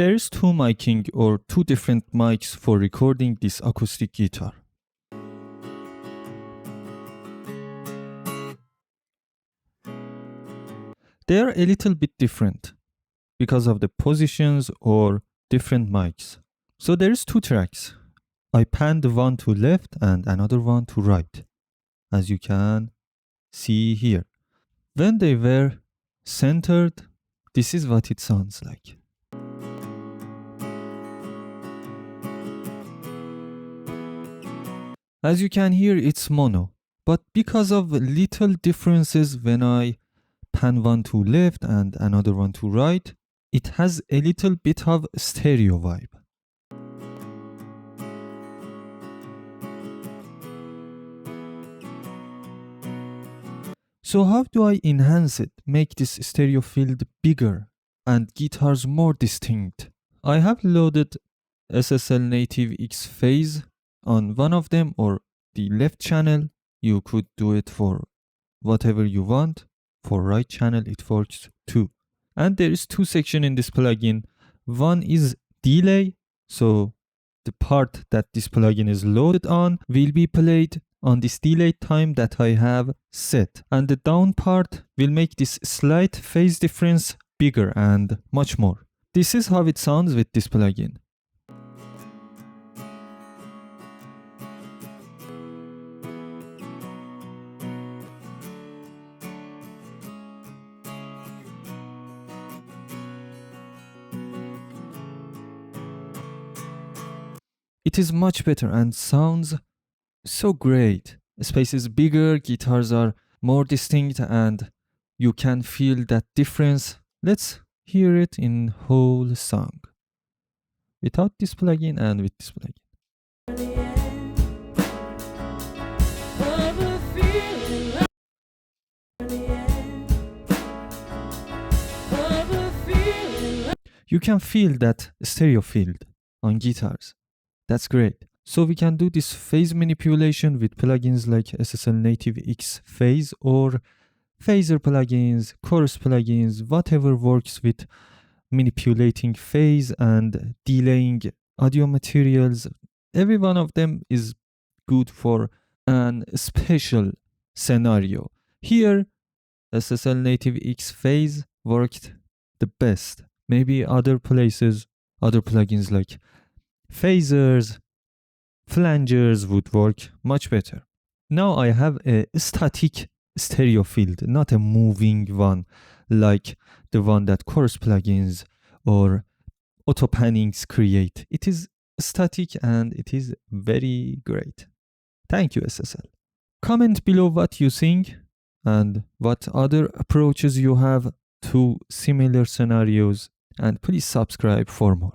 There's two miking or two different mics for recording this acoustic guitar. They are a little bit different because of the positions or different mics. So there's two tracks. I panned one to left and another one to right, as you can see here. When they were centered, this is what it sounds like. As you can hear, it's mono, but because of little differences when I pan one to left and another one to right, it has a little bit of stereo vibe. So how do I enhance it, make this stereo field bigger and guitars more distinct? I have loaded SSL native X-Phase on one of them or the left channel. You could do it for whatever you want. For right channel it works too. And there is two sections in this plugin. One is delay, so the part that this plugin is loaded on will be played on this delay time that I have set. And the down part will make this slight phase difference bigger and much more. This is how it sounds with this plugin. It is much better and sounds so great. Space is bigger, guitars are more distinct, and you can feel that difference. Let's hear it in whole song, without this plugin and with this plugin. You can feel that stereo field on guitars. That's great. So we can do this phase manipulation with plugins like SSL native X-Phase or phaser plugins, chorus plugins, whatever works with manipulating phase and delaying audio materials. Every one of them is good for an special scenario. Here, SSL native X-Phase worked the best. Maybe other places, other plugins like phasers, flangers would work much better. Now I have a static stereo field, not a moving one like the one that chorus plugins or auto pannings create. It is static and it is very great. Thank you, SSL. Comment below what you think and what other approaches you have to similar scenarios, and please subscribe for more.